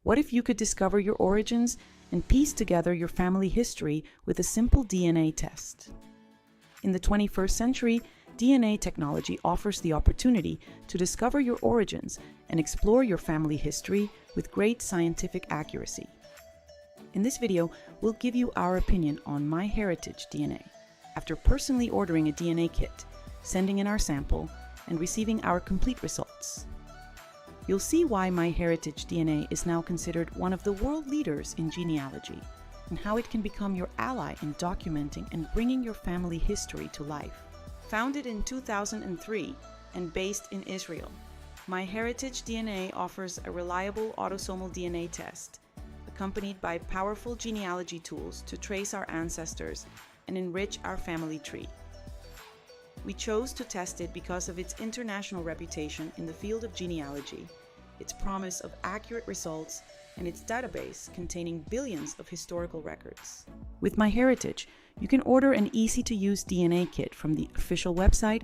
What if you could discover your origins and piece together your family history with a simple DNA test? In the 21st century, DNA technology offers the opportunity to discover your origins and explore your family history with great scientific accuracy. In this video, we'll give you our opinion on Myheritage DNA. After personally ordering a DNA kit, sending in our sample, and receiving our complete results, you'll see why Myheritage DNA is now considered one of the world leaders in genealogy, and how it can become your ally in documenting and bringing your family history to life. Founded in 2003 and based in Israel, Myheritage DNA offers a reliable autosomal DNA test, accompanied by powerful genealogy tools to trace our ancestors and enrich our family tree. We chose to test it because of its international reputation in the field of genealogy, its promise of accurate results, and its database containing billions of historical records. With Myheritage, you can order an easy-to-use DNA kit from the official website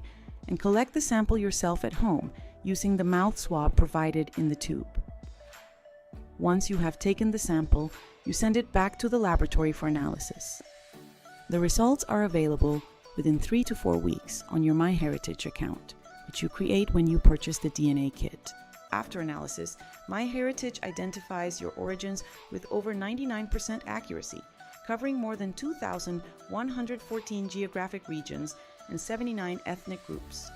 and collect the sample yourself at home using the mouth swab provided in the tube. Once you have taken the sample, you send it back to the laboratory for analysis. The results are available within 3 to 4 weeks on your Myheritage account, which you create when you purchase the DNA kit. After analysis, Myheritage identifies your origins with over 99% accuracy, covering more than 2,114 geographic regions and 79 ethnic groups.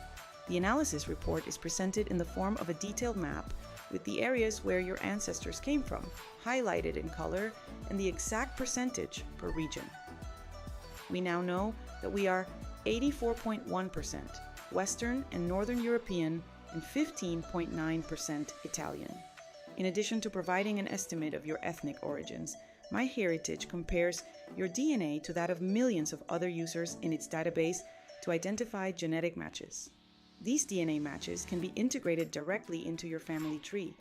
The analysis report is presented in the form of a detailed map with the areas where your ancestors came from, highlighted in color, and the exact percentage per region. We now know that we are 84.1% Western and Northern European and 15.9% Italian. In addition to providing an estimate of your ethnic origins, Myheritage compares your DNA to that of millions of other users in its database to identify genetic matches. These DNA matches can be integrated directly into your family tree,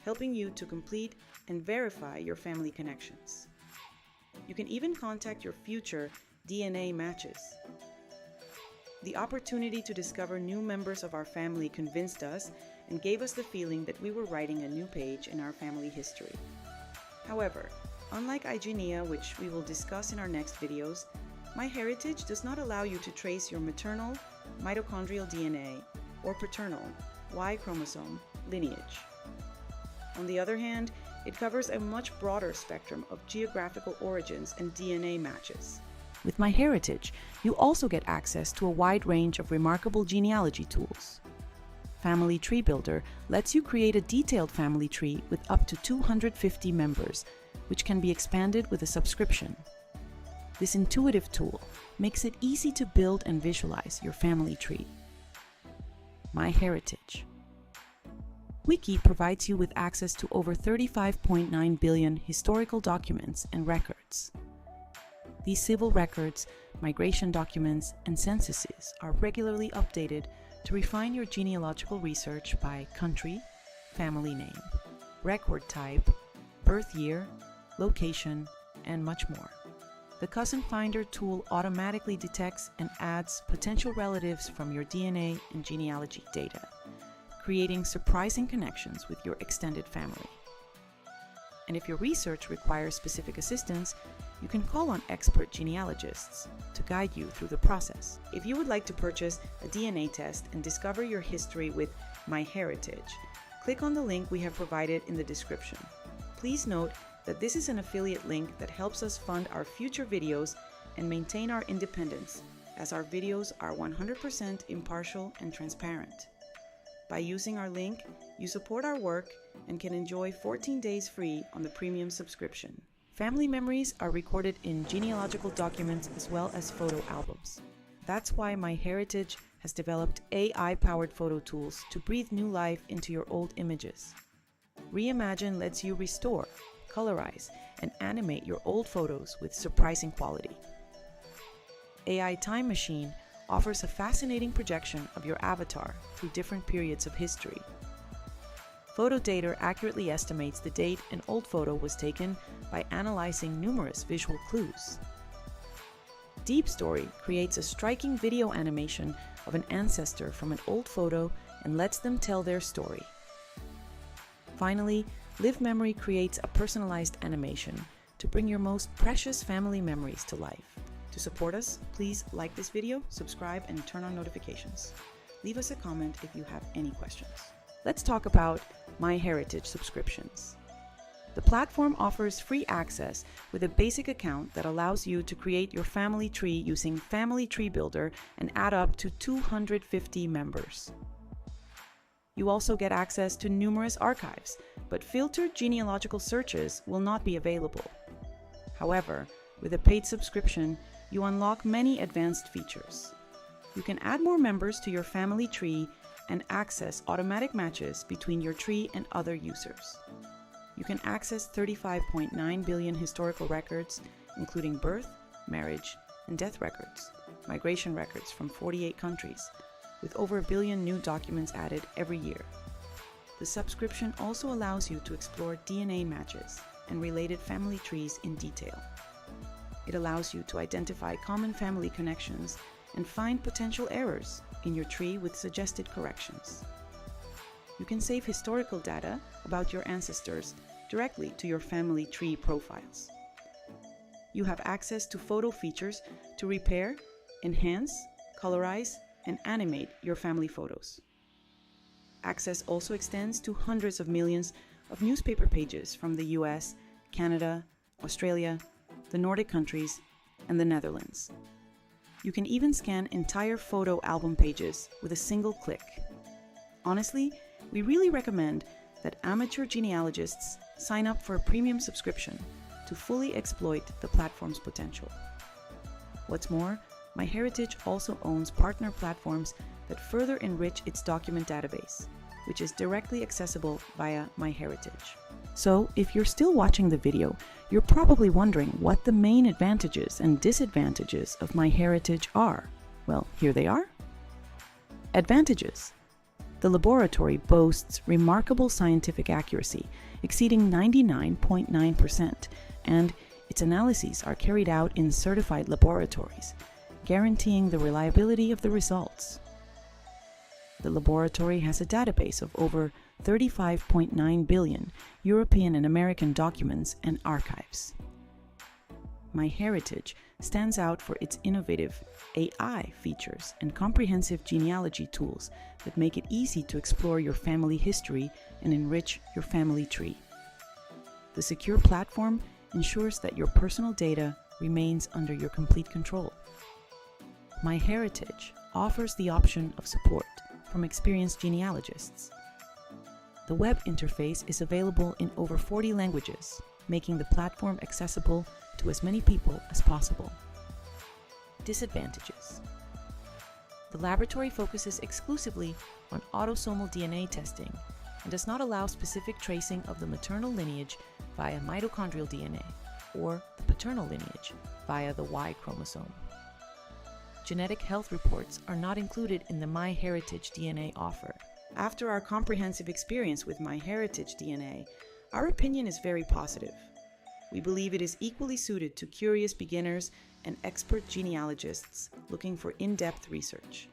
helping you to complete and verify your family connections. You can even contact your future DNA matches. The opportunity to discover new members of our family convinced us and gave us the feeling that we were writing a new page in our family history. However, unlike iGenea, which we will discuss in our next videos, Myheritage does not allow you to trace your maternal, mitochondrial DNA, or paternal, Y chromosome, lineage. On the other hand, it covers a much broader spectrum of geographical origins and DNA matches. With Myheritage, you also get access to a wide range of remarkable genealogy tools. Family Tree Builder lets you create a detailed family tree with up to 250 members, which can be expanded with a subscription. This intuitive tool makes it easy to build and visualize your family tree. Myheritage. Wiki provides you with access to over 35.9 billion historical documents and records. These civil records, migration documents, and censuses are regularly updated to refine your genealogical research by country, family name, record type, birth year, location, and much more. The Cousin Finder tool automatically detects and adds potential relatives from your DNA and genealogy data, creating surprising connections with your extended family. And if your research requires specific assistance, you can call on expert genealogists to guide you through the process. If you would like to purchase a DNA test and discover your history with Myheritage, click on the link we have provided in the description. Please note that this is an affiliate link that helps us fund our future videos and maintain our independence, as our videos are 100% impartial and transparent. By using our link, you support our work and can enjoy 14 days free on the premium subscription. Family memories are recorded in genealogical documents as well as photo albums. That's why Myheritage has developed AI-powered photo tools to breathe new life into your old images. Reimagine lets you restore, colorize, and animate your old photos with surprising quality. AI Time Machine offers a fascinating projection of your avatar through different periods of history. Photodata accurately estimates the date an old photo was taken by analyzing numerous visual clues. Deep Story creates a striking video animation of an ancestor from an old photo and lets them tell their story. Finally, Live Memory creates a personalized animation to bring your most precious family memories to life. To support us, please like this video, subscribe, and turn on notifications. Leave us a comment if you have any questions. Let's talk about Myheritage subscriptions. The platform offers free access with a basic account that allows you to create your family tree using Family Tree Builder and add up to 250 members. You also get access to numerous archives, but filtered genealogical searches will not be available. However, with a paid subscription, you unlock many advanced features. You can add more members to your family tree and access automatic matches between your tree and other users. You can access 35.9 billion historical records, including birth, marriage, and death records, migration records from 48 countries, with over 1 billion new documents added every year. The subscription also allows you to explore DNA matches and related family trees in detail. It allows you to identify common family connections and find potential errors in your tree with suggested corrections. You can save historical data about your ancestors directly to your family tree profiles. You have access to photo features to repair, enhance, colorize, and animate your family photos. Access also extends to hundreds of millions of newspaper pages from the US, Canada, Australia, the Nordic countries, and the Netherlands. You can even scan entire photo album pages with a single click. Honestly, we really recommend that amateur genealogists sign up for a premium subscription to fully exploit the platform's potential. What's more, Myheritage also owns partner platforms that further enrich its document database, which is directly accessible via Myheritage. So, if you're still watching the video, you're probably wondering what the main advantages and disadvantages of Myheritage are. Well, here they are. Advantages. The laboratory boasts remarkable scientific accuracy, exceeding 99.9%, and its analyses are carried out in certified laboratories, guaranteeing the reliability of the results. The laboratory has a database of over 35.9 billion European and American documents and archives. Myheritage stands out for its innovative AI features and comprehensive genealogy tools that make it easy to explore your family history and enrich your family tree. The secure platform ensures that your personal data remains under your complete control. Myheritage offers the option of support from experienced genealogists. The web interface is available in over 40 languages, making the platform accessible to as many people as possible. Disadvantages. The laboratory focuses exclusively on autosomal DNA testing and does not allow specific tracing of the maternal lineage via mitochondrial DNA or the paternal lineage via the Y chromosome. Genetic health reports are not included in the Myheritage DNA offer. After our comprehensive experience with Myheritage DNA, our opinion is very positive. We believe it is equally suited to curious beginners and expert genealogists looking for in-depth research.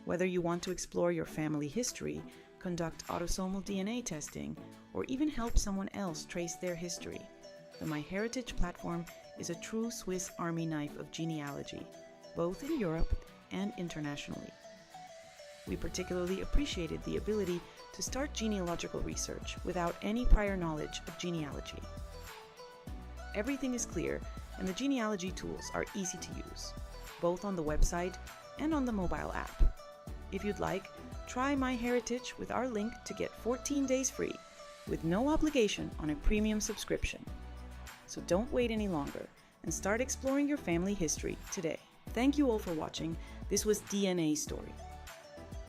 Whether you want to explore your family history, conduct autosomal DNA testing, or even help someone else trace their history, the Myheritage platform is a true Swiss Army knife of genealogy, both in Europe and internationally. We particularly appreciated the ability to start genealogical research without any prior knowledge of genealogy. Everything is clear, and the genealogy tools are easy to use, both on the website and on the mobile app. If you'd like, try Myheritage with our link to get 14 days free, with no obligation on a premium subscription. So don't wait any longer and start exploring your family history today. Thank you all for watching. This was DNA Story.